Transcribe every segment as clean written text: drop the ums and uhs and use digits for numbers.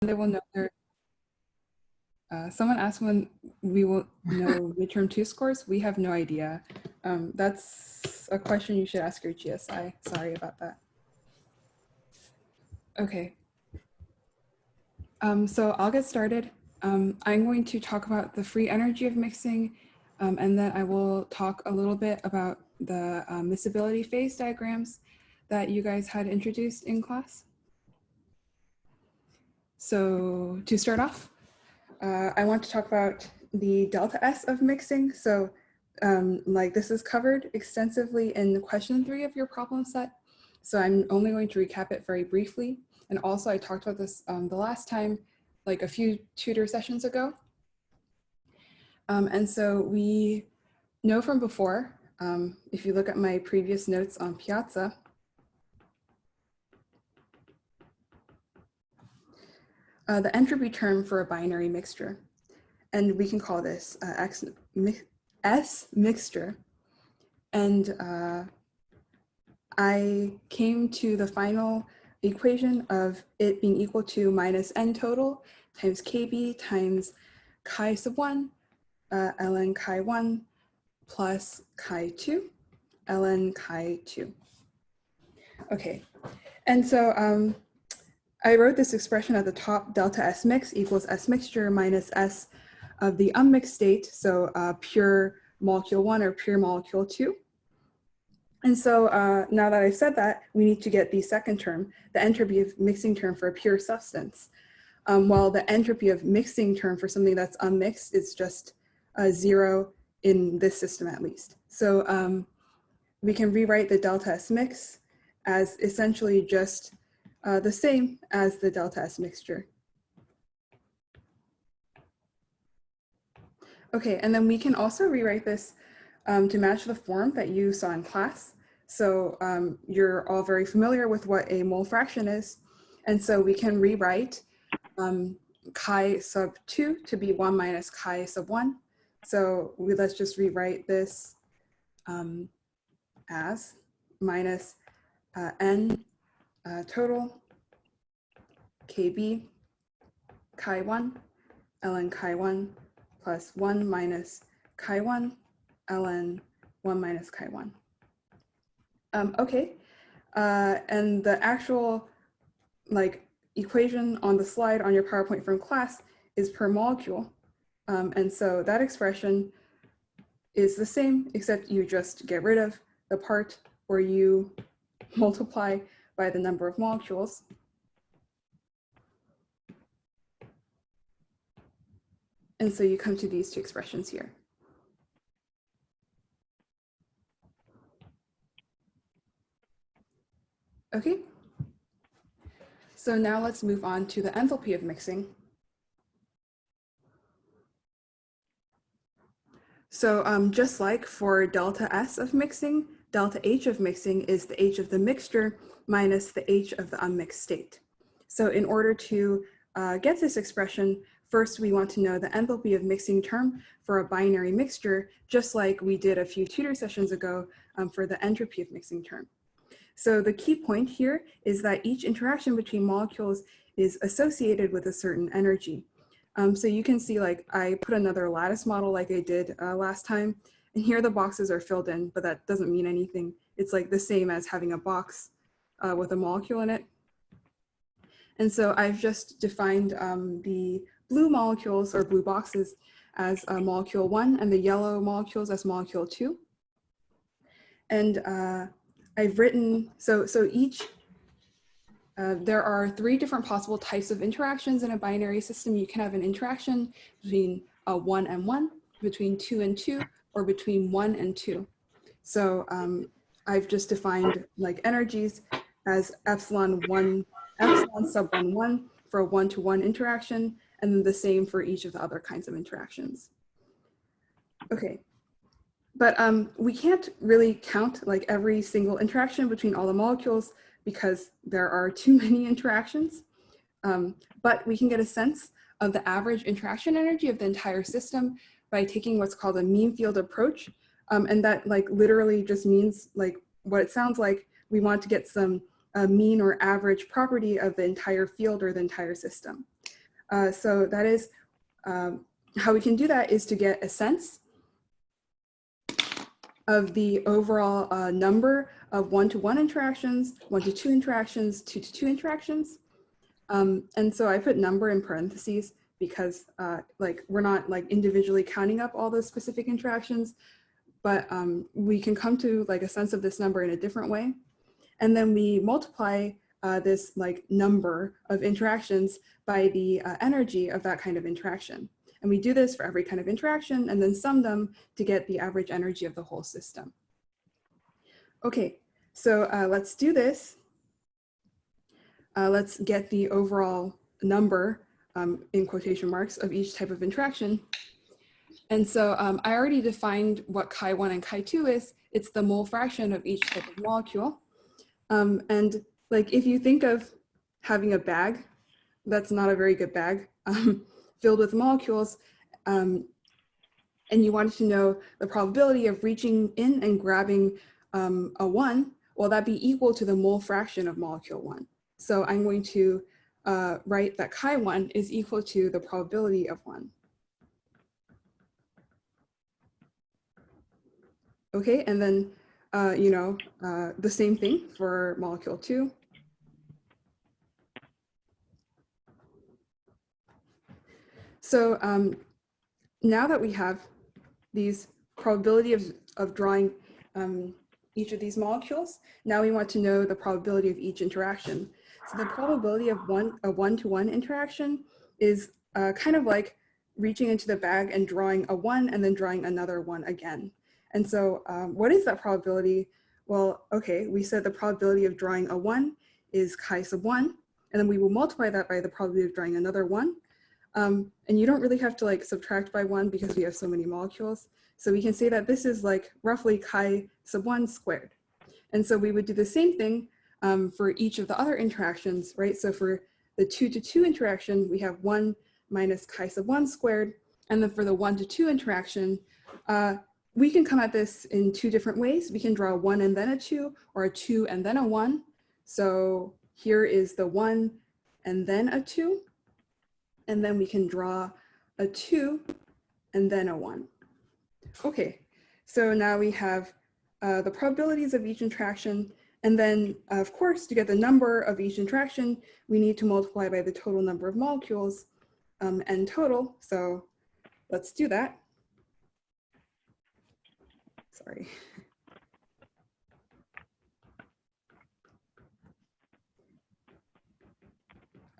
they will know their, someone asked when we will know midterm 2 scores. We have no idea. That's a question you should ask your GSI. Sorry about that. Okay. So I'll get started. I'm going to talk about the free energy of mixing, and then I will talk a little bit about the miscibility phase diagrams that you guys had introduced in class. So to start off, I want to talk about the delta S of mixing. So like this is covered extensively in question 3 of your problem set. So I'm only going to recap it very briefly. And also I talked about this the last time, like a few tutor sessions ago. And so we know from before, if you look at my previous notes on Piazza, the entropy term for a binary mixture, and we can call this S mixture. And I came to the final equation of it being equal to minus n total times kb times chi sub 1 ln chi 1 plus chi 2 ln chi 2. Okay, and so I wrote this expression at the top, delta S mix equals S mixture minus S of the unmixed state, so pure molecule 1 or pure molecule 2. And so now that I've said that, we need to get the second term, the entropy of mixing term for a pure substance. While the entropy of mixing term for something that's unmixed is just 0 in this system at least. So we can rewrite the delta S mix as essentially just the same as the delta S mixture. Okay, and then we can also rewrite this to match the form that you saw in class. So you're all very familiar with what a mole fraction is. And so we can rewrite chi sub 2 to be 1 minus chi sub 1. So let's just rewrite this as minus n total kb chi 1 ln chi 1 plus 1 minus chi 1 ln 1 minus chi 1. Okay, and the actual like equation on the slide on your PowerPoint from class is per molecule. And so that expression is the same, except you just get rid of the part where you multiply by the number of molecules. And so you come to these two expressions here. Okay, so now let's move on to the enthalpy of mixing. So just like for delta S of mixing, delta H of mixing is the H of the mixture minus the H of the unmixed state. So in order to get this expression, first we want to know the enthalpy of mixing term for a binary mixture, just like we did a few tutor sessions ago for the entropy of mixing term. So the key point here is that each interaction between molecules is associated with a certain energy. So you can see, like, I put another lattice model like I did last time, and here the boxes are filled in, but that doesn't mean anything. It's like the same as having a box with a molecule in it. And so I've just defined the blue molecules or blue boxes as molecule 1 and the yellow molecules as molecule 2. And I've written, so each, there are 3 different possible types of interactions in a binary system. You can have an interaction between 1 and 1, between 2 and 2, or between 1 and 2. So I've just defined like energies as epsilon sub 1, 1 for a 1-to-1 interaction, and then the same for each of the other kinds of interactions. Okay. But we can't really count like every single interaction between all the molecules because there are too many interactions. But we can get a sense of the average interaction energy of the entire system by taking what's called a mean field approach. And that like literally just means like what it sounds like. We want to get some mean or average property of the entire field or the entire system. So that is how we can do that is to get a sense of the overall number of one-to-one interactions, one-to-two interactions, two-to-two interactions. And so I put number in parentheses because like we're not like individually counting up all the specific interactions, but we can come to like a sense of this number in a different way. And then we multiply this like number of interactions by the energy of that kind of interaction. And we do this for every kind of interaction and then sum them to get the average energy of the whole system. Okay, so let's do this. Let's get the overall number in quotation marks of each type of interaction. And so I already defined what chi1 and chi2 is. It's the mole fraction of each type of molecule. And like if you think of having a bag, that's not a very good bag, filled with molecules, and you wanted to know the probability of reaching in and grabbing a 1, well, that'd be equal to the mole fraction of molecule 1. So I'm going to write that chi1 is equal to the probability of 1. Okay, and then, the same thing for molecule 2. So now that we have these probability of drawing each of these molecules, now we want to know the probability of each interaction. So the probability of a one-to-one interaction is kind of like reaching into the bag and drawing a 1 and then drawing another 1 again. And so what is that probability? Well, okay, we said the probability of drawing a 1 is chi sub 1, and then we will multiply that by the probability of drawing another 1. And you don't really have to like subtract by 1 because we have so many molecules. So we can say that this is like roughly chi sub 1 squared. And so we would do the same thing for each of the other interactions, right? So for the 2-to-2 interaction, we have 1 minus chi sub 1 squared. And then for the 1-to-2 interaction, we can come at this in 2 different ways. We can draw a 1 and then a 2, or a 2 and then a 1. So here is the 1 and then a 2. And then we can draw a 2 and then a 1. Okay, so now we have the probabilities of each interaction. And then, of course, to get the number of each interaction, we need to multiply by the total number of molecules, n total. So let's do that. Sorry.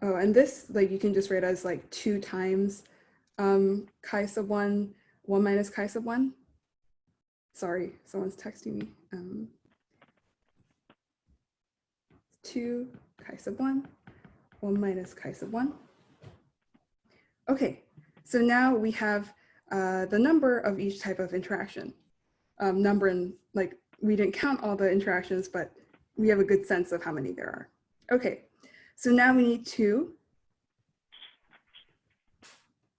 Oh, and this, like, you can just write as like 2 times chi sub 1, 1 minus chi sub 1. Sorry, someone's texting me. 2 chi sub 1, 1 minus chi sub 1. Okay, so now we have the number of each type of interaction. Number in, like, we didn't count all the interactions, but we have a good sense of how many there are. Okay, so now we need to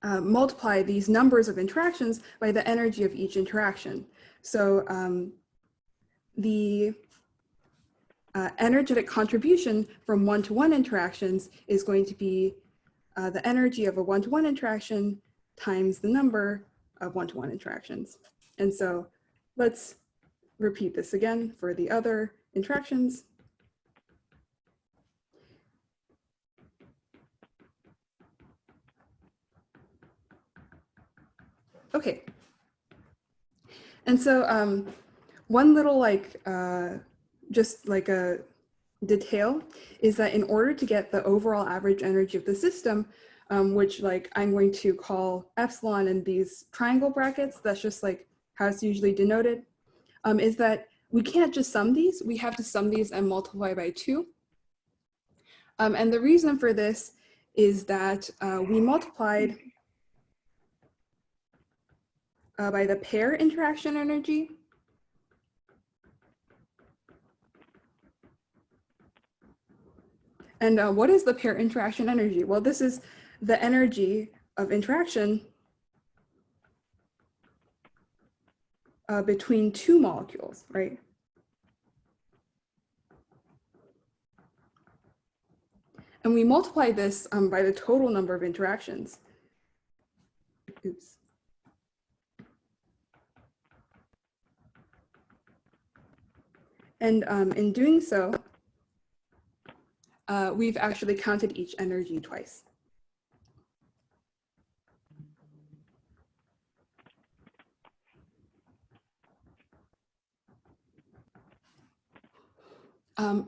multiply these numbers of interactions by the energy of each interaction. So the energetic contribution from one-to-one interactions is going to be the energy of a one-to-one interaction times the number of one-to-one interactions. And so let's repeat this again for the other interactions. Okay. And so one little like, just like a detail is that in order to get the overall average energy of the system, which like I'm going to call epsilon in these triangle brackets, that's just like how it's usually denoted, is that we can't just sum these, we have to sum these and multiply by 2. And the reason for this is that we multiplied by the pair interaction energy. And what is the pair interaction energy? Well, this is the energy of interaction between 2 molecules, right? And we multiply this by the total number of interactions. Oops. And in doing so, we've actually counted each energy twice.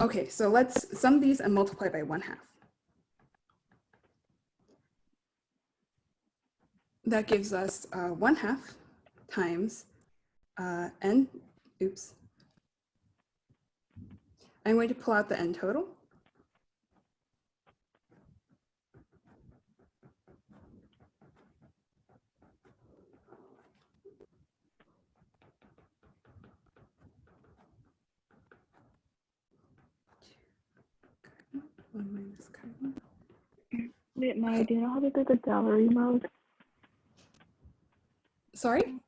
Okay, so let's sum these and multiply by 1/2. That gives us 1/2 times n, oops. I'm going to pull out the n total. Wait, Maya, do you know how to do the gallery mode? Sorry?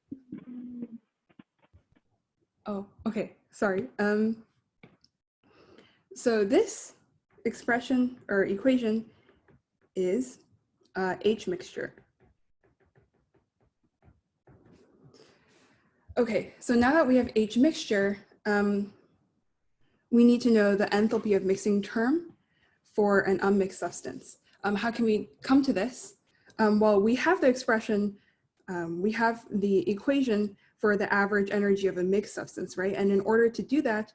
Oh, okay, sorry. So this expression or equation is H mixture. Okay, so now that we have H mixture, we need to know the enthalpy of mixing term for an unmixed substance. How can we come to this? Well, we have the expression, we have the equation for the average energy of a mixed substance, right? And in order to do that,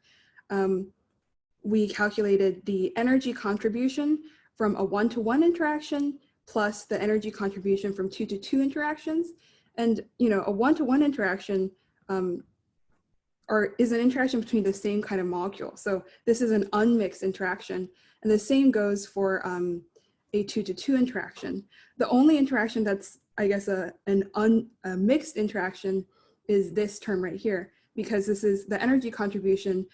we calculated the energy contribution from a 1-to-1 interaction plus the energy contribution from 2-to-2 interactions. And you know, a 1-to-1 interaction is an interaction between the same kind of molecule. So this is an unmixed interaction. And the same goes for a 2-to-2 interaction. The only interaction that's, I guess, a mixed interaction is this term right here, because this is the energy contribution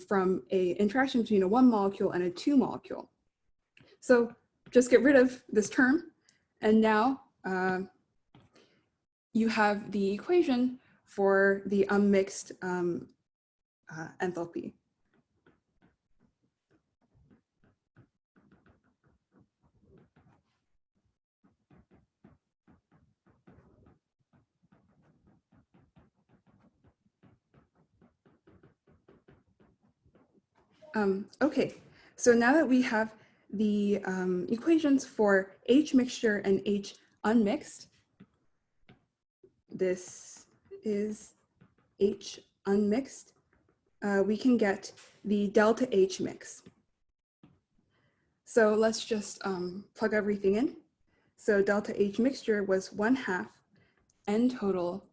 from a interaction between a 1 molecule and a 2 molecule. So just get rid of this term, and now you have the equation for the unmixed enthalpy. Okay, so now that we have the equations for H mixture and H unmixed, this is H unmixed, we can get the delta H mix. So let's just plug everything in. So delta H mixture was 1/2 n total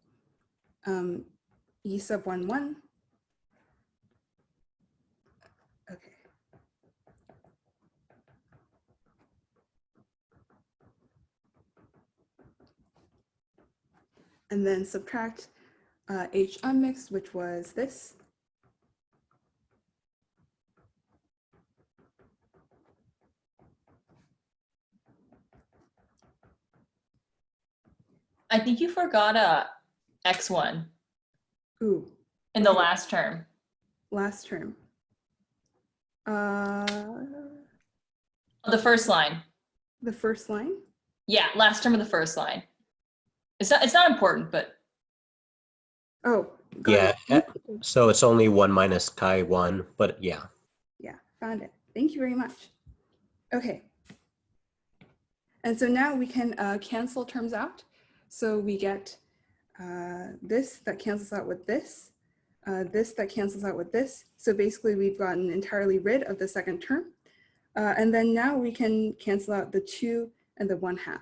E sub 1,1. Okay. And then subtract H unmixed, which was this. I think you forgot a X1 Ooh. in the last term. Last term. The first line. The first line? Yeah, last term of the first line. It's not important, but. Oh, yeah. So it's only 1 minus chi1, but yeah. Yeah, found it. Thank you very much. Okay. And so now we can cancel terms out. So we get this that cancels out with this that cancels out with this. So basically we've gotten entirely rid of the second term. And then now we can cancel out the 2 and the 1/2.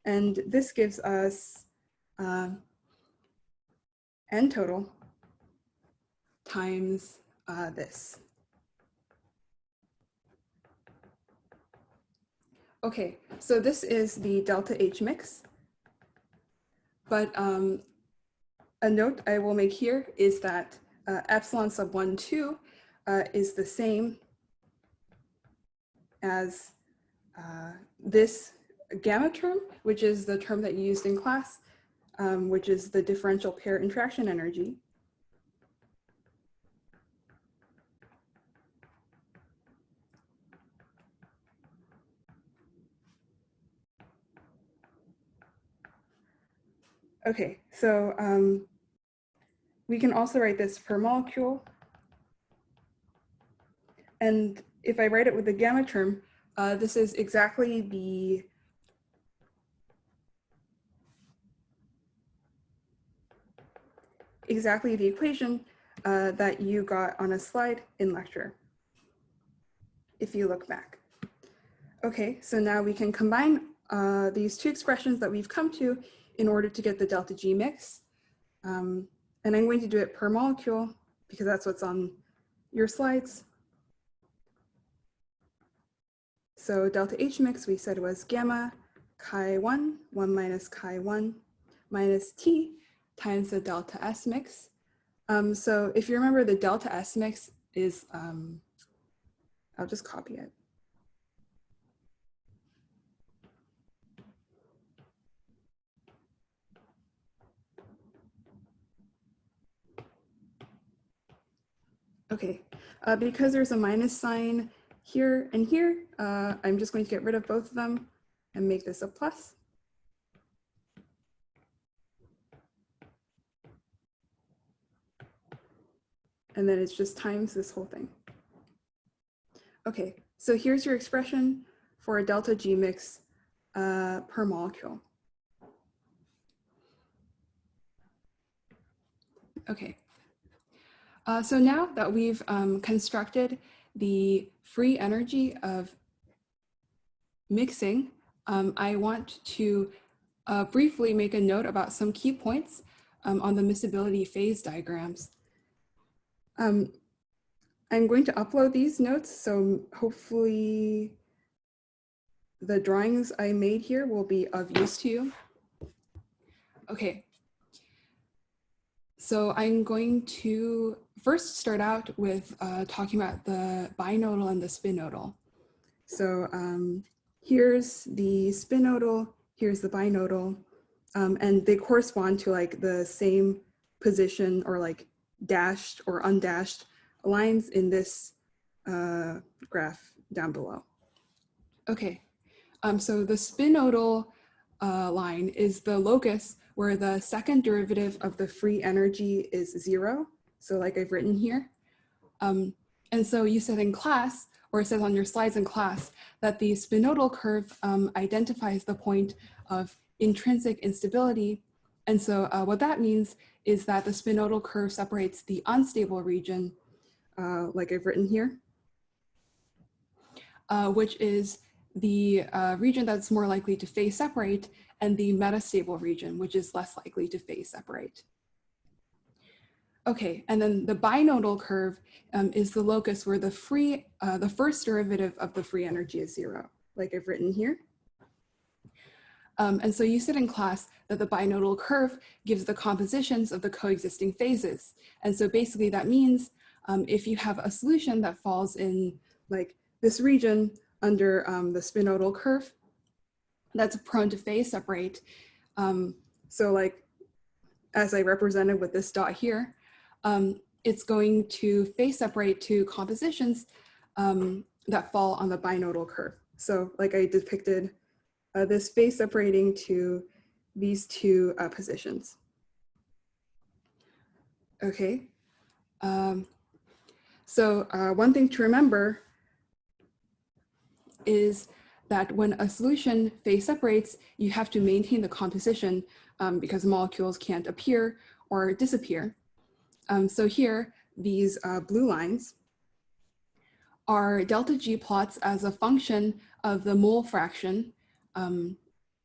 And this gives us n total times this. Okay, so this is the delta H mix. But a note I will make here is that epsilon sub 1, 2 is the same as this gamma term, which is the term that you used in class, which is the differential pair interaction energy. Okay, so we can also write this per molecule. And if I write it with the gamma term, this is exactly the equation that you got on a slide in lecture, if you look back. Okay, so now we can combine these two expressions that we've come to in order to get the delta G mix. And I'm going to do it per molecule because that's what's on your slides. So delta H mix we said was gamma chi1, 1 minus chi1 minus T times the delta S mix. So if you remember, the delta S mix is, I'll just copy it. Okay, because there's a minus sign here and here, I'm just going to get rid of both of them and make this a plus. And then it's just times this whole thing. Okay, so here's your expression for a delta G mix per molecule. Okay, so now that we've constructed the free energy of mixing, I want to briefly make a note about some key points on the miscibility phase diagrams. I'm going to upload these notes, so hopefully the drawings I made here will be of use to you. Okay, so I'm going to first start out with talking about the binodal and the spinodal. So here's the spinodal, here's the binodal, and they correspond to like the same position or like dashed or undashed lines in this graph down below. Okay, so the spinodal line is the locus where the second derivative of the free energy is 0. So like I've written here. And so you said in class, or it says on your slides in class, that the spinodal curve identifies the point of intrinsic instability. And so what that means is that the spinodal curve separates the unstable region, like I've written here, which is the region that's more likely to phase separate, and the metastable region, which is less likely to phase separate. Okay, and then the binodal curve is the locus where the first derivative of the free energy is 0, like I've written here. And so you said in class that the binodal curve gives the compositions of the coexisting phases. And so basically that means if you have a solution that falls in like this region under the spinodal curve, that's prone to phase separate. So like, as I represented with this dot here, it's going to phase separate to compositions that fall on the binodal curve. So like I depicted this phase separating to these two positions. Okay, so one thing to remember is that when a solution phase separates, you have to maintain the composition because molecules can't appear or disappear. So here, these blue lines are delta G plots as a function of the mole fraction,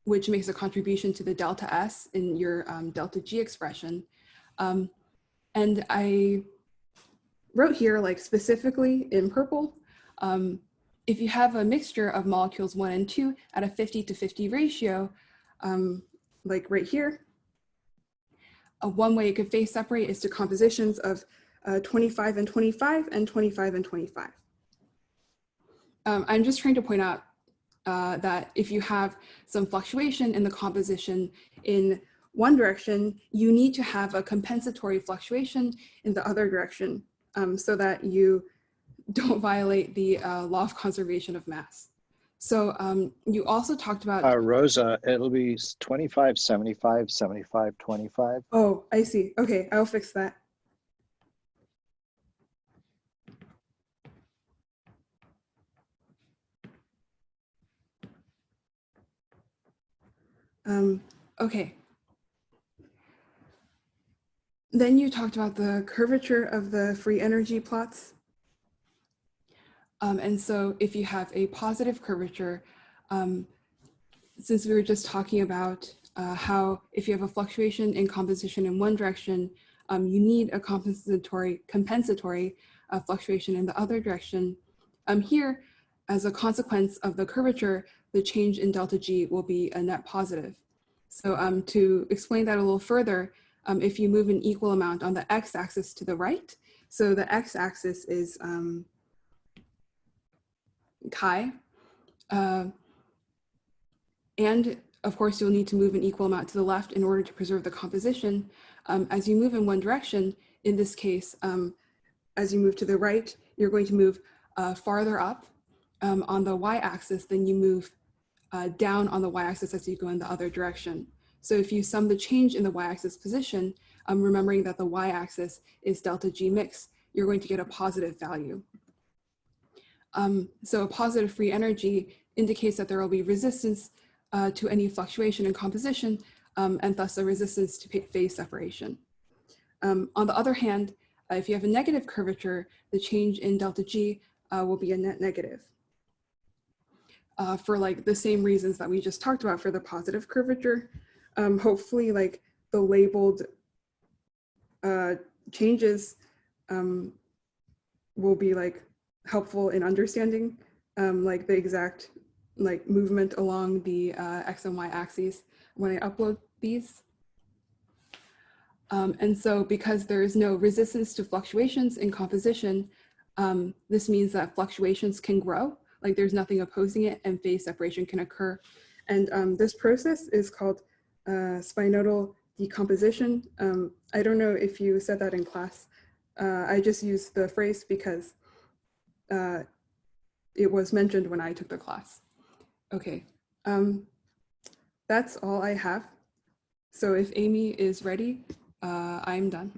which makes a contribution to the delta S in your delta G expression. And I wrote here, like specifically in purple, if you have a mixture of molecules 1 and 2 at a 50-50 ratio, like right here, one way it could phase separate is to compositions of 25 and 25 and 25 and 25. I'm just trying to point out that if you have some fluctuation in the composition in one direction, you need to have a compensatory fluctuation in the other direction so that you don't violate the law of conservation of mass. So you also talked about, Rosa, it'll be 25, 75, 75, 25. oh, I see. Okay, I'll fix that. Okay. Then you talked about the curvature of the free energy plots. And so if you have a positive curvature, since we were just talking about how if you have a fluctuation in composition in one direction, you need a compensatory fluctuation in the other direction. Here, as a consequence of the curvature, the change in delta G will be a net positive. So to explain that a little further, if you move an equal amount on the x-axis to the right, so the x-axis is chi, and of course, you'll need to move an equal amount to the left in order to preserve the composition. As you move in one direction, in this case, as you move to the right, you're going to move farther up on the y-axis than you move down on the y-axis as you go in the other direction. So if you sum the change in the y-axis position, remembering that the y-axis is delta G mix, you're going to get a positive value. So a positive free energy indicates that there will be resistance to any fluctuation in composition, and thus a resistance to phase separation. On the other hand, if you have a negative curvature, the change in delta G will be a net negative. For like the same reasons that we just talked about for the positive curvature. Hopefully like the labeled changes will be like helpful in understanding like the exact like movement along the X and Y axes when I upload these. And so because there is no resistance to fluctuations in composition, this means that fluctuations can grow, like there's nothing opposing it, and phase separation can occur. And this process is called spinodal decomposition. I don't know if you said that in class. I just used the phrase because it was mentioned when I took the class. Okay, that's all I have. So if Amy is ready, I'm done.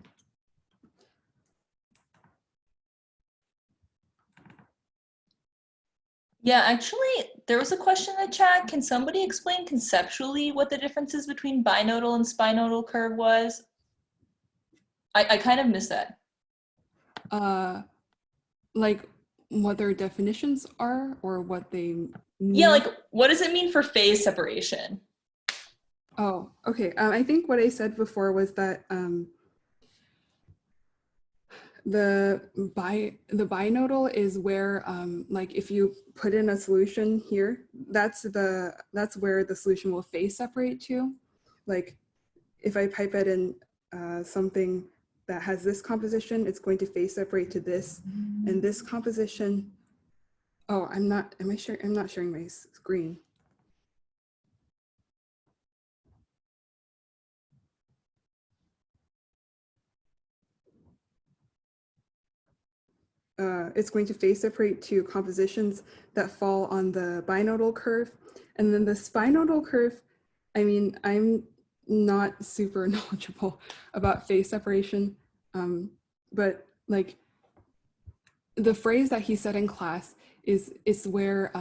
Yeah, actually, there was a question in the chat. Can somebody explain conceptually what the differences between binodal and spinodal curve was? I kind of missed that. Like what their definitions are or what they mean? Yeah, like what does it mean for phase separation? Oh, okay. I think what I said before was that the binodal is where like if you put in a solution here, that's where the solution will phase separate to. Like if I pipette in something that has this composition, it's going to phase separate to this and this composition. Oh, I'm not sharing my screen. It's going to phase separate to compositions that fall on the binodal curve. And then the spinodal curve, I mean, I'm not super knowledgeable about phase separation, but like the phrase that he said in class is where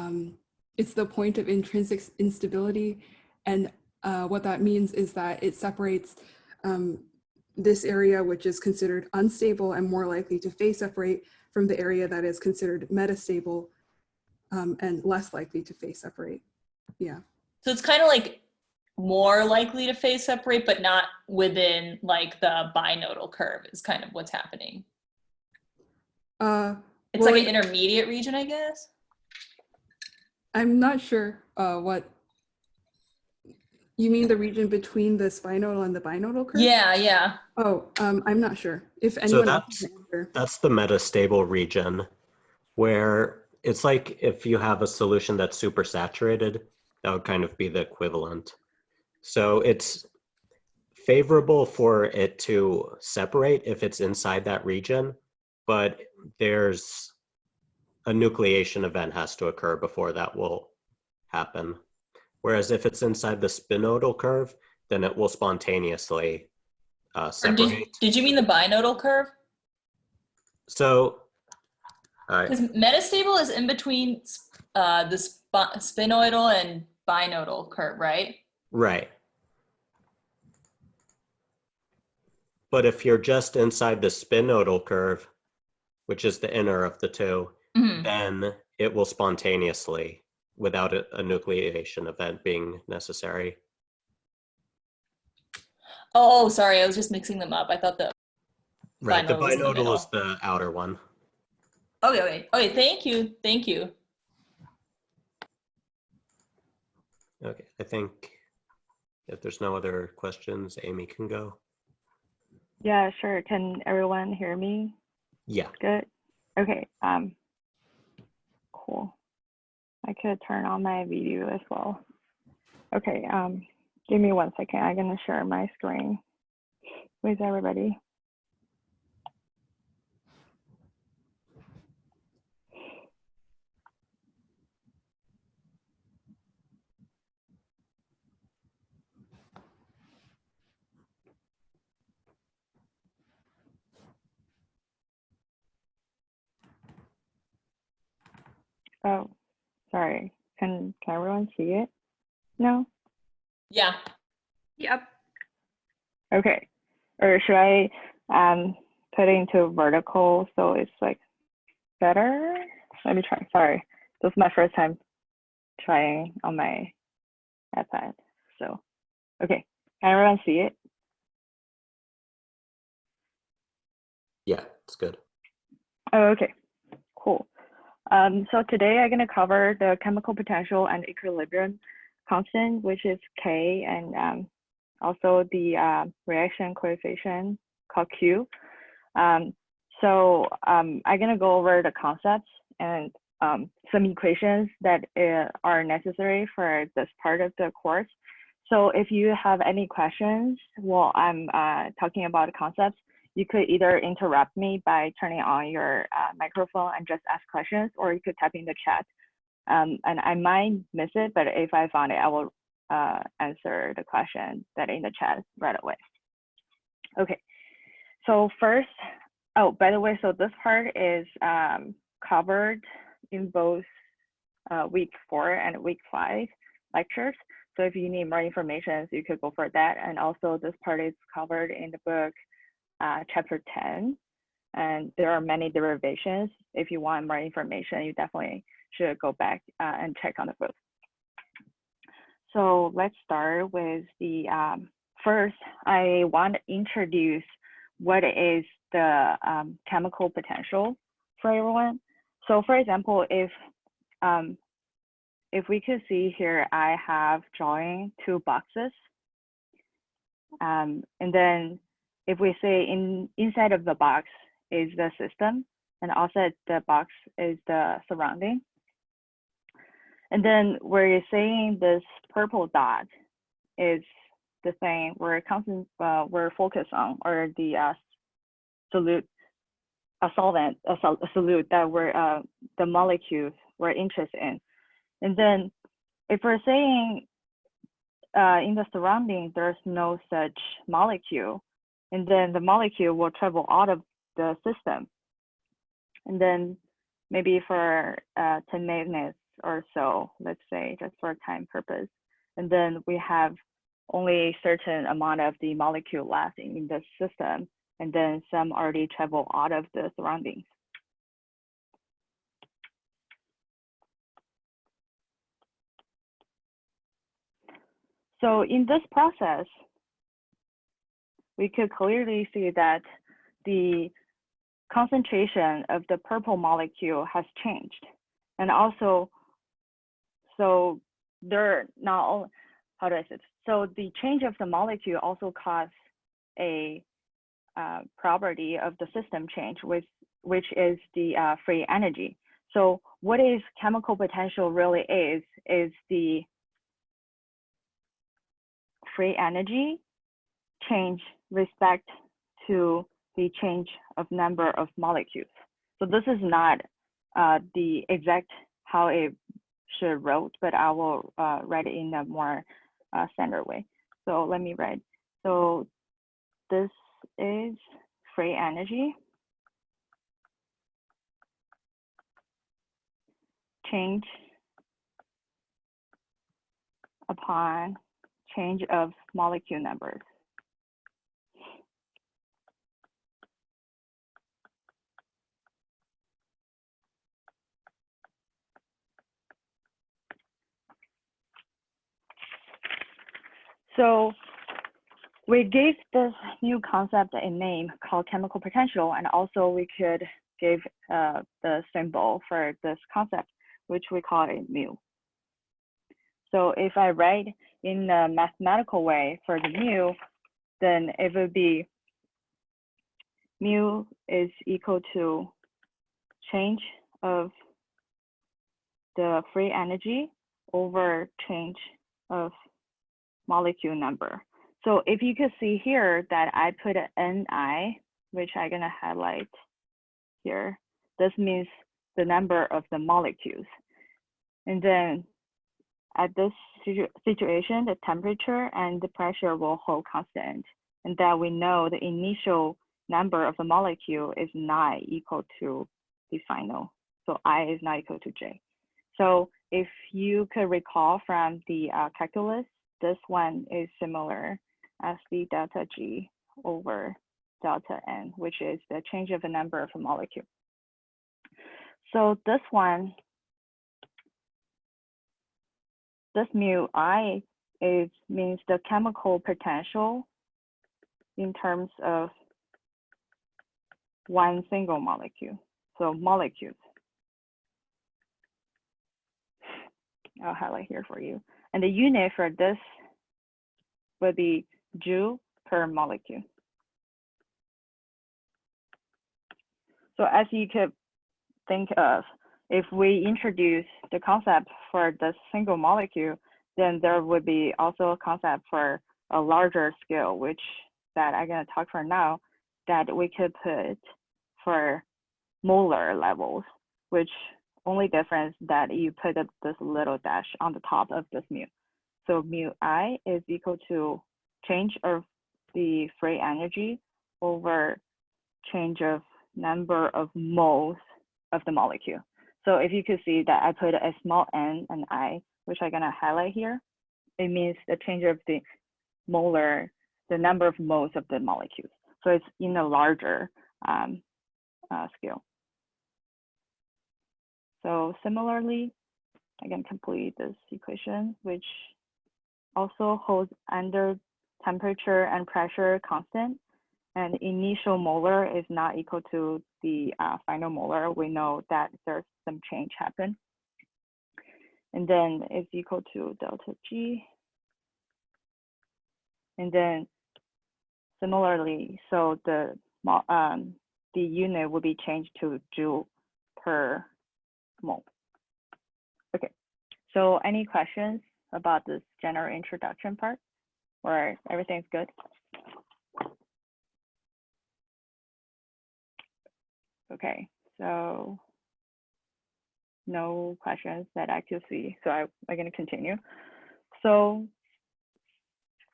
it's the point of intrinsic instability. And what that means is that it separates this area, which is considered unstable and more likely to phase separate, from the area that is considered metastable and less likely to phase separate. Yeah. So it's kind of like more likely to phase separate, but not within like the binodal curve is kind of what's happening. It's well, like an intermediate region, I guess. I'm not sure what you mean, the region between the spinodal and the binodal curve? Yeah, yeah. Oh, I'm not sure. If anyone else can answer. That's the metastable region, where it's like if you have a solution that's super saturated, that would kind of be the equivalent. So it's favorable for it to separate if it's inside that region, but there's a nucleation event has to occur before that will happen. Whereas if it's inside the spinodal curve, then it will spontaneously Or separate. did you mean the binodal curve? So, Because metastable is in between the spinoidal and binodal curve, right? right. But if you're just inside the spinodal curve, which is the inner of the two, Mhm. then it will spontaneously, without a nucleation event being necessary. Oh, sorry, I was just mixing them up. I thought the Right, the binodal was in the binodal is middle. the outer one. Okay, thank you. Okay, I think if there's no other questions, Amy can go. Yeah, sure. Can everyone hear me? Yeah. Good. Okay. Cool. I could turn on my video as well. Okay. Give me 1 second. I'm gonna share my screen with everybody. Oh, sorry. Can everyone see it? No? Yeah. Yep. Okay. Or should I put it into vertical so it's like better? Let me try. Sorry. This is my first time trying on my iPad. So, okay. Can everyone see it? Yeah, it's good. Oh, okay. Cool. So today I'm going to cover the chemical potential and equilibrium constant, which is K, and also the reaction coefficient called Q. I'm going to go over the concepts and some equations that are necessary for this part of the course. So if you have any questions while I'm talking about the concepts, you could either interrupt me by turning on your microphone and just ask questions, or you could type in the chat. And I might miss it, but if I found it, I will answer the question that in the chat right away. Okay, so first, oh, by the way, so this part is covered in both week 4 and week 5 lectures. So if you need more information, you could go for that. And also this part is covered in the book chapter 10, and there are many derivations. If you want more information, you definitely should go back and check on the book. So let's start with the first. I want to introduce what is the chemical potential for everyone. So for example, if we could see here, I have drawing 2 boxes, and then if we say inside of the box is the system, and outside the box is the surrounding. And then where you're saying this purple dot is the thing we're focused on, or the solute, a solvent, a solute that we're the molecules we're interested in. And then if we're saying in the surrounding there's no such molecule, and then the molecule will travel out of the system. And then maybe for 10 minutes or so, let's say, just for time purpose. And then we have only a certain amount of the molecule left in the system, and then some already travel out of the surroundings. So in this process, we could clearly see that the concentration of the purple molecule has changed. And also, so they're not, how do I say it? So the change of the molecule also caused a property of the system change, which is the free energy. So what is chemical potential really is the free energy change respect to the change of number of molecules. So this is not the exact how it should wrote, but I will write it in a more standard way. So let me write. So this is free energy. Change upon change of molecule numbers. So we gave this new concept a name called chemical potential, and also we could give the symbol for this concept, which we call it mu. So if I write in a mathematical way for the mu, then it would be mu is equal to change of the free energy over change of molecule number. So if you could see here that I put an Ni, which I'm gonna highlight here, this means the number of the molecules. And then at this situation, the temperature and the pressure will hold constant, and that we know the initial number of the molecule is not equal to the final. So I is not equal to J. So if you could recall from the calculus, this one is similar as the delta G over delta N, which is the change of the number of a molecule. So this one, this mu I means the chemical potential in terms of one single molecule. So molecules. I'll highlight here for you. And the unit for this would be joule per molecule. So as you could think of, if we introduce the concept for the single molecule, then there would be also a concept for a larger scale, which that I'm going to talk for now, that we could put for molar levels, which only difference that you put this little dash on the top of this mu. So mu I is equal to change of the free energy over change of number of moles of the molecule. So if you could see that I put a small n and I, which I'm gonna highlight here, it means the change of the molar, the number of moles of the molecules. So it's in a larger scale. So similarly, I can complete this equation, which also holds under temperature and pressure constant, and initial molar is not equal to the final molar. We know that there's some change happen. And then it's equal to delta G. And then similarly, so the unit will be changed to joule per mole. Okay, so any questions about this general introduction part, or everything's good? Okay, so no questions that I could see, so I'm going to continue. So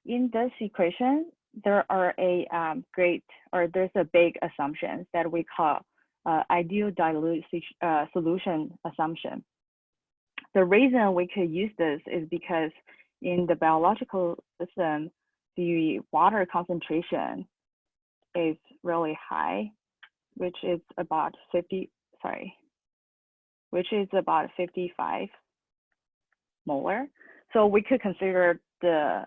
in this equation, there are there's a big assumptions that we call ideal dilute solution assumption. The reason we could use this is because in the biological system, the water concentration is really high, which is about 55 molar. So we could consider the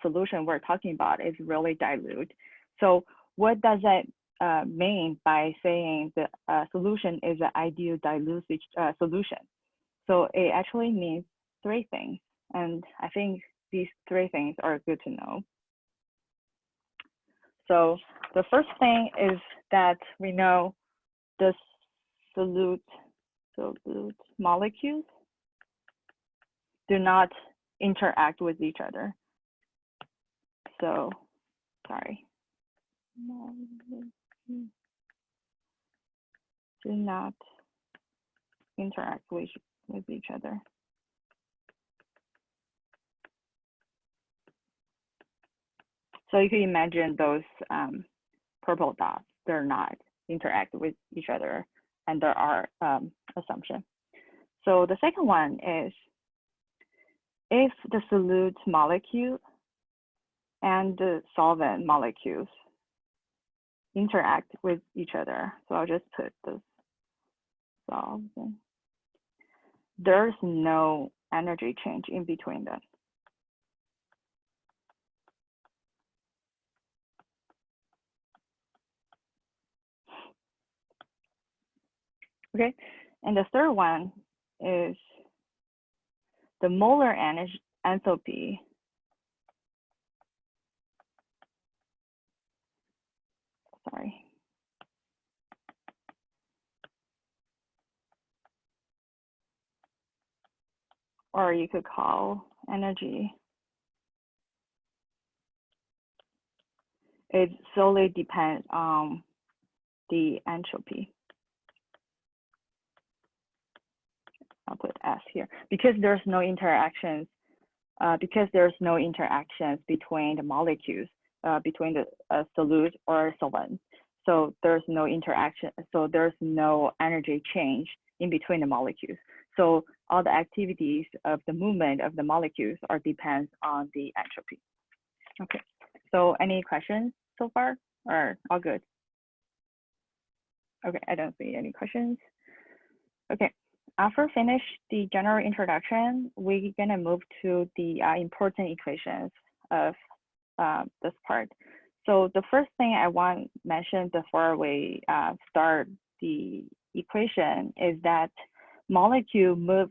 solution we're talking about is really dilute. So what does that mean by saying the solution is an ideal dilute solution? So it actually means three things. And I think these three things are good to know. So the first thing is that we know the solute molecules do not interact with each other. So, sorry. Do not interact with each other. So you can imagine those purple dots, they're not interact with each other, and there are assumptions. So the second one is if the solute molecule and the solvent molecules interact with each other. So I'll just put this solvent. There's no energy change in between them. Okay, and the third one is the molar enthalpy sorry. Or you could call energy. It solely depends on the entropy. I'll put S here because there's no interactions. Because there's no interactions between the molecules, between the solute or solvent. So there's no interaction. So there's no energy change in between the molecules. So all the activities of the movement of the molecules are depends on the entropy. Okay. So any questions so far, or all good? Okay, I don't see any questions. Okay. After finish the general introduction, we're gonna move to the important equations of this part. So the first thing I want to mention before we start the equation is that molecule move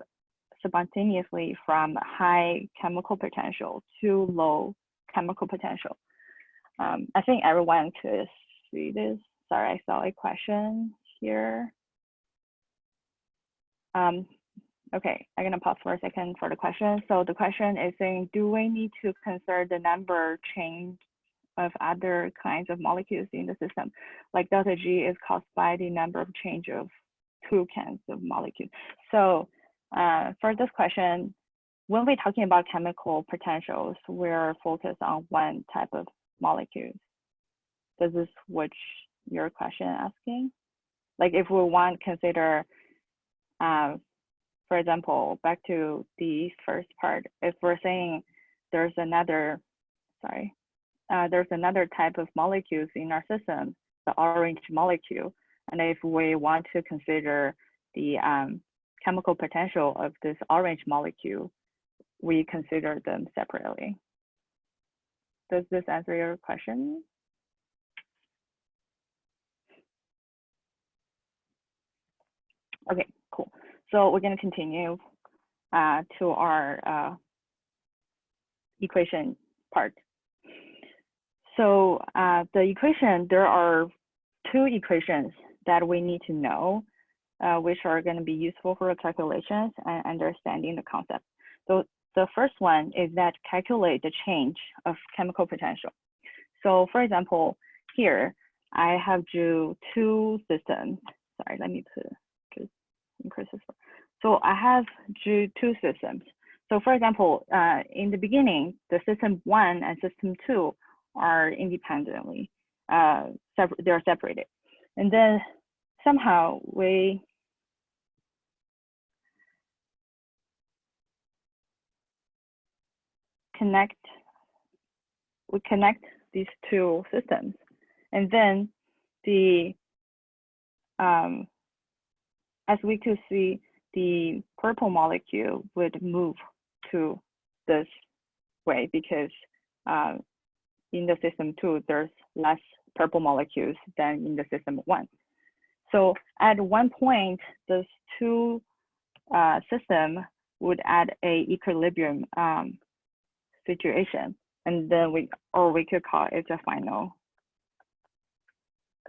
spontaneously from high chemical potential to low chemical potential. I think everyone could see this. Sorry, I saw a question here. Okay, I'm gonna pause for a second for the question. So the question is saying, do we need to consider the number change of other kinds of molecules in the system? Like delta G is caused by the number of change of two kinds of molecules. So for this question, when we're talking about chemical potentials, we're focused on one type of molecules. Does this which your question asking? Like if we want to consider for example, back to the first part, if we're saying there's another, there's another type of molecules in our system, the orange molecule, and if we want to consider the chemical potential of this orange molecule, we consider them separately. Does this answer your question? Okay, cool. So we're going to continue to our equation part. So the equation, there are two equations that we need to know, which are going to be useful for calculations and understanding the concept. So the first one is that calculate the change of chemical potential. So for example, here I have drew two systems. Sorry, let me just increase this. So I have drew two systems. So for example, in the beginning, the system 1 and system 2 are independently, they're separated. And then somehow we connect these two systems. And then as we could see, the purple molecule would move to this way because in the system 2, there's less purple molecules than in the system 1. So at one point, those two systems would add a equilibrium situation, and then we could call it a final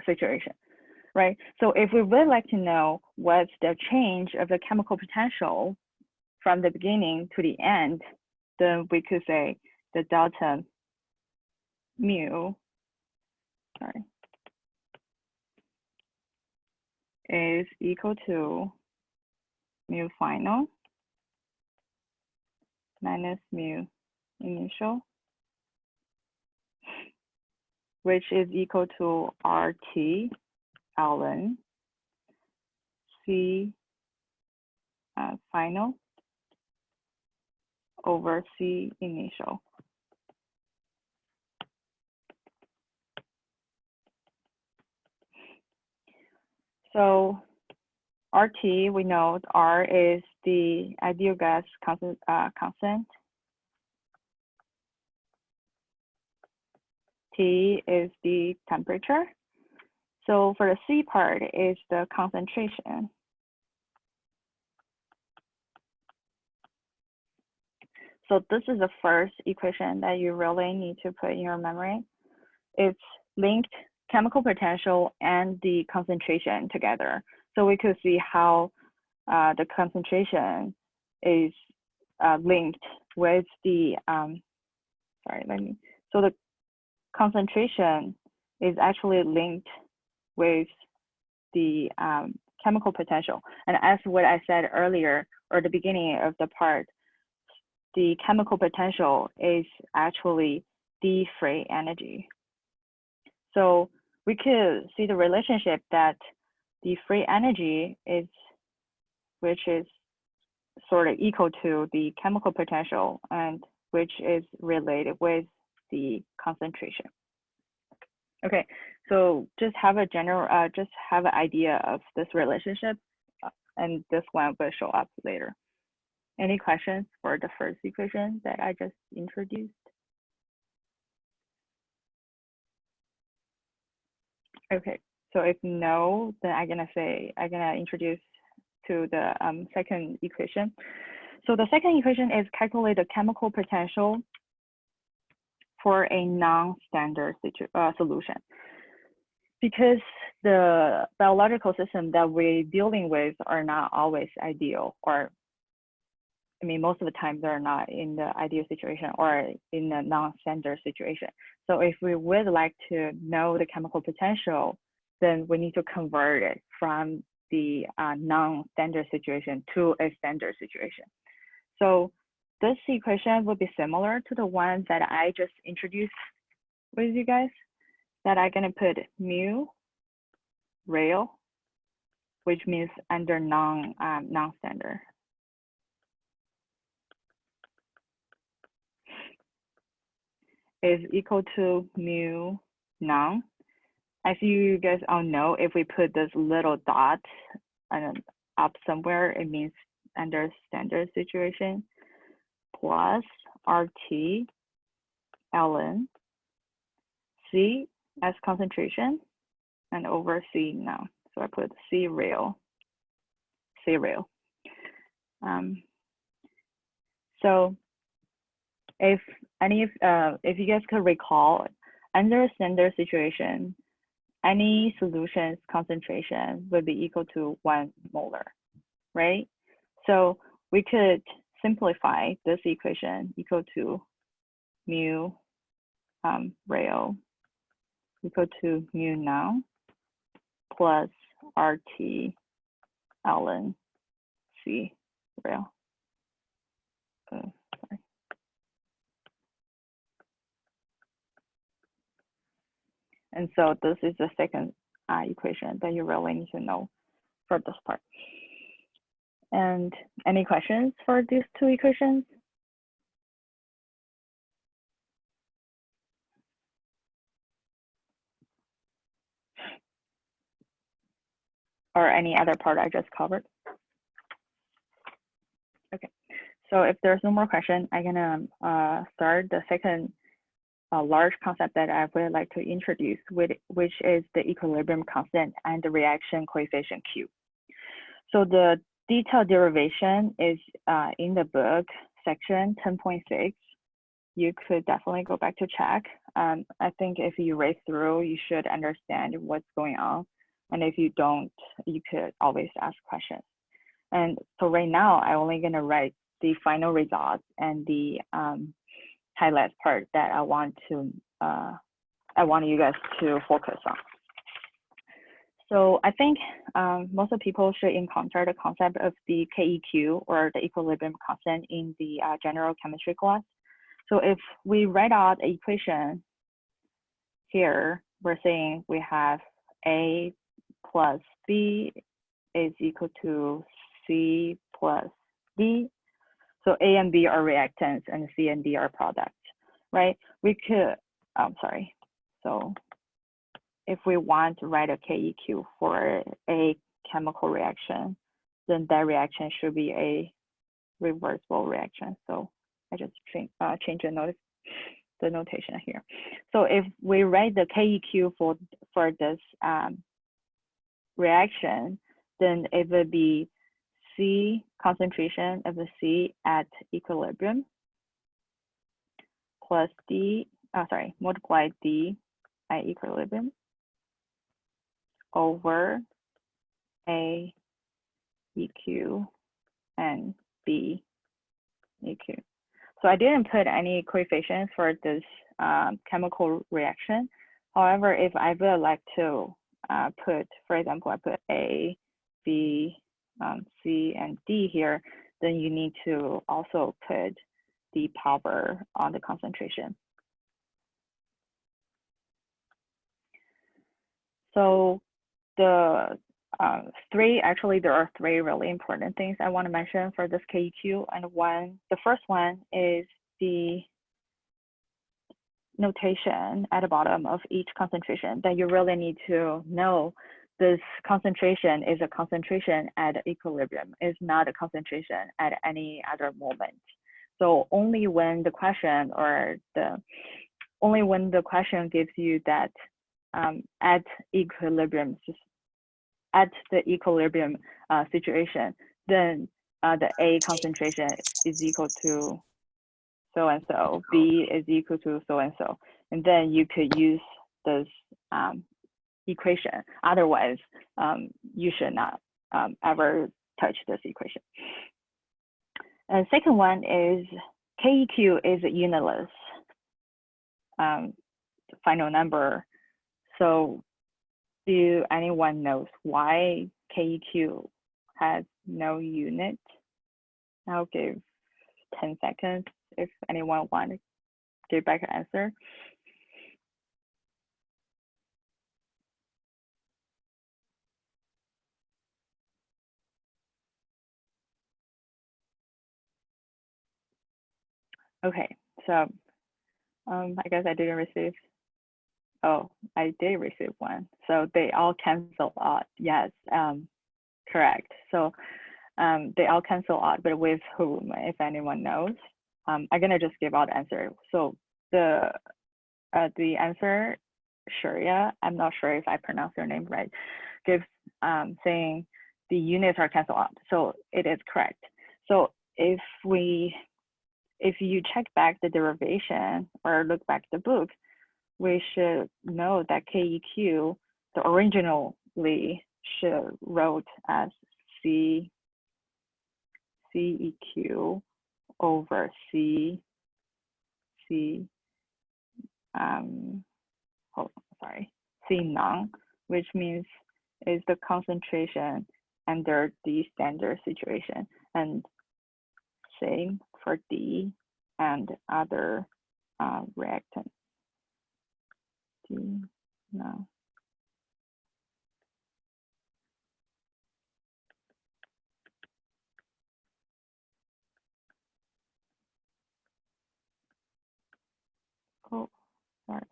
situation. Right. So if we would like to know what's the change of the chemical potential from the beginning to the end, then we could say the delta mu, is equal to mu final minus mu initial which is equal to RT ln C final over C initial. So RT, we know R is the ideal gas constant. T is the temperature. So for the C part is the concentration. So this is the first equation that you really need to put in your memory. It's linked chemical potential and the concentration together. So we could see how the concentration is linked with the, so the concentration is actually linked with the chemical potential. And as what I said earlier, or the beginning of the part, the chemical potential is actually the free energy. So we could see the relationship that the free energy is, which is sort of equal to the chemical potential, and which is related with the concentration. Okay, so just have a general, just have an idea of this relationship, and this one will show up later. Any questions for the first equation that I just introduced? Okay, so if no, then I'm gonna introduce to the second equation. So the second equation is calculate the chemical potential for a non-standard solution. Because the biological system that we're dealing with are not always ideal, or I mean, most of the time they're not in the ideal situation or in a non-standard situation. So if we would like to know the chemical potential, then we need to convert it from the non-standard situation to a standard situation. So this equation would be similar to the one that I just introduced with you guys, that I'm gonna put mu real, which means under non-standard. Is equal to mu non. As you guys all know, if we put this little dot up somewhere, it means under standard situation, plus RT ln C as concentration and over C now. So I put C real. So if you guys could recall, under a standard situation, any solution's concentration would be equal to 1 molar, right? So we could simplify this equation equal to mu real equal to mu now plus RT ln C real. Sorry. And so this is the second equation that you really need to know for this part. And any questions for these two equations? Or any other part I just covered? Okay, so if there's no more question, I'm gonna start the second large concept that I would like to introduce, which is the equilibrium constant and the reaction coefficient Q. So the detailed derivation is in the book section 10.6. You could definitely go back to check. I think if you read through, you should understand what's going on. And if you don't, you could always ask questions. And so right now, I'm only gonna write the final results and the highlights part that I want you guys to focus on. So I think most of people should encounter the concept of the KEQ, or the equilibrium constant, in the general chemistry class. So if we write out the equation here we're saying we have A plus B is equal to C plus D. So A and B are reactants and C and D are products, right? We could, sorry. So if we want to write a KEQ for a chemical reaction, then that reaction should be a reversible reaction. So I just change the notation here. So if we write the KEQ for this reaction, then it would be C concentration of the C at equilibrium plus D, multiply D at equilibrium over A EQ and B EQ. So I didn't put any coefficients for this chemical reaction. However, if I would like to put, for example, I put A, B, C, and D here, then you need to also put the power on the concentration. So the there are three really important things I want to mention for this KEQ. And the first one is the notation at the bottom of each concentration that you really need to know. This concentration is a concentration at equilibrium. It's not a concentration at any other moment. So only when the question gives you that at equilibrium, at the equilibrium situation, then the A concentration is equal to so and so, B is equal to so and so, and then you could use this equation. Otherwise, you should not ever touch this equation. And second one is KEQ is a unitless final number. So do anyone knows why KEQ has no unit? I'll give 10 seconds if anyone wants to give back an answer. Okay, so I guess I didn't receive. Oh, I did receive one. So they all cancel out. Yes, correct. So they all cancel out, but with whom, if anyone knows? I'm gonna just give out the answer. So the answer, Sharia, I'm not sure if I pronounced your name right, gives saying the units are canceled out. So it is correct. So if you check back the derivation or look back the book, we should know that KEQ, the originally should wrote as CEQ over C non, which means is the concentration under the standard situation, and same for D and other reactants. D non. Oh, sorry.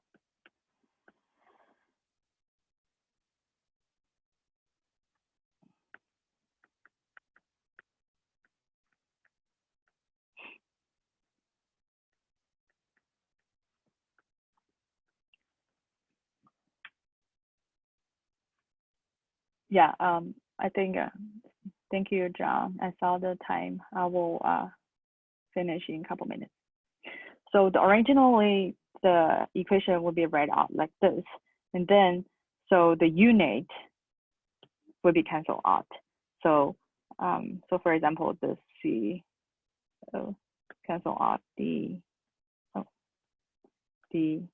Yeah, I think, thank you, John. I saw the time. I will finish in a couple minutes. So originally, the equation would be read out like this. And then, so the unit would be canceled out. So, so for example, the C, cancel out D, D,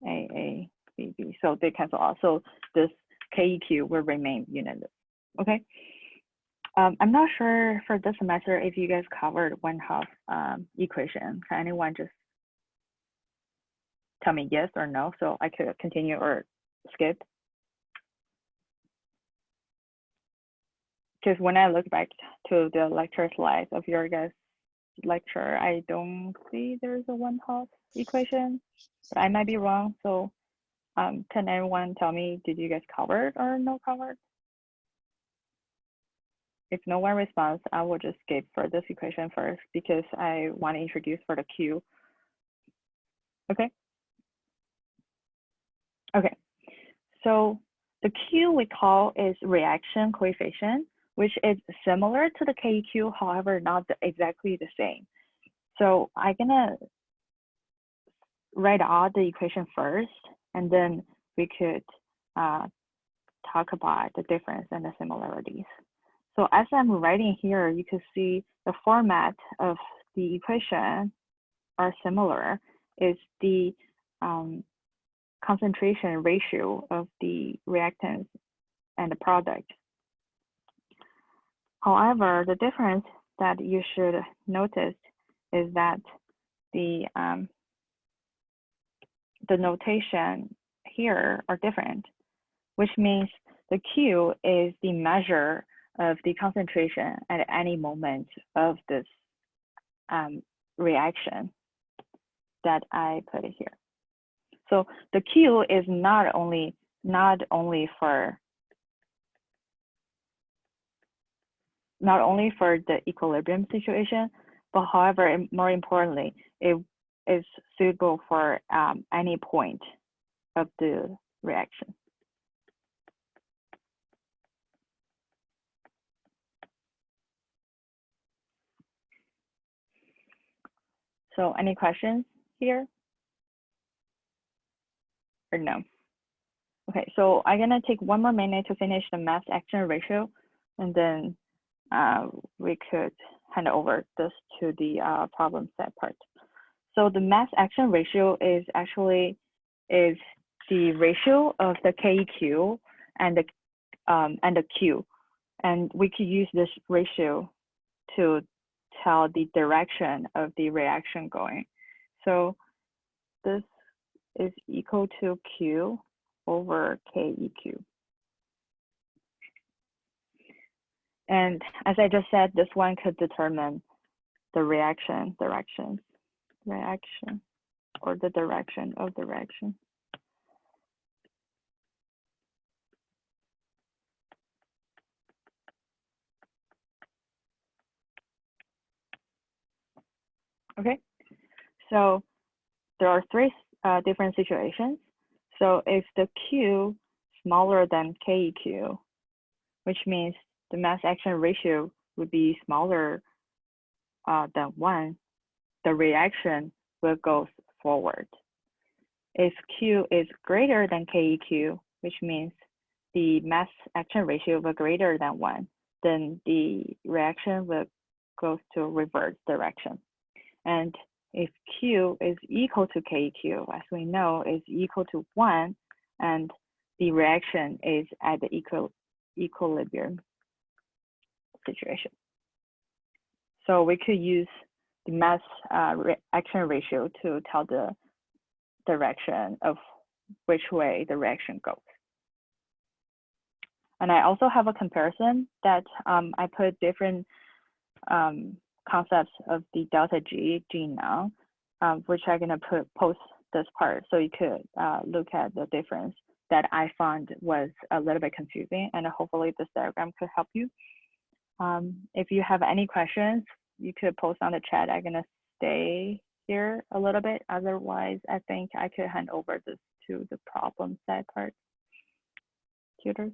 A, B, B. So they cancel out. So this KEQ will remain unitless. Okay. I'm not sure for this semester if you guys covered 1/2 equation. Can anyone just tell me yes or no, so I could continue or skip. Because when I look back to the lecture slides of your guys' lecture, I don't see there's a 1/2 equation, but I might be wrong. So can anyone tell me, did you guys cover it or no covered? If no one responds, I will just skip for this equation first because I want to introduce for the Q. Okay. Okay. So the Q we call is reaction coefficient, which is similar to the KEQ, however, not exactly the same. So I'm gonna write out the equation first, and then we could talk about the difference and the similarities. So as I'm writing here, you can see the format of the equation are similar. It's the concentration ratio of the reactants and the product. However, the difference that you should notice is that the notation here are different, which means the Q is the measure of the concentration at any moment of this reaction that I put it here. So the Q is not only for the equilibrium situation, but however, more importantly, it is suitable for any point of the reaction. So any questions here? Or no? Okay, so I'm gonna take 1 more minute to finish the mass action ratio, and then we could hand over this to the problem set part. So the mass action ratio is actually the ratio of the KEQ and the Q, and we could use this ratio to tell the direction of the reaction going. So this is equal to Q over KEQ. And as I just said, this one could determine the reaction or the direction of the reaction. Okay, so there are 3 different situations. So if the Q smaller than KEQ, which means the mass action ratio would be smaller than 1, the reaction will go forward. If Q is greater than KEQ, which means the mass action ratio will greater than 1, then the reaction will go to reverse direction. And if Q is equal to KEQ, as we know, is equal to 1, and the reaction is at the equilibrium situation. So we could use the mass action ratio to tell the direction of which way the reaction goes. And I also have a comparison that I put different concepts of the delta G now, which I'm gonna post this part so you could look at the difference that I found was a little bit confusing, and hopefully this diagram could help you. If you have any questions, you could post on the chat. I'm gonna stay here a little bit. Otherwise, I think I could hand over this to the problem side part. Tutors.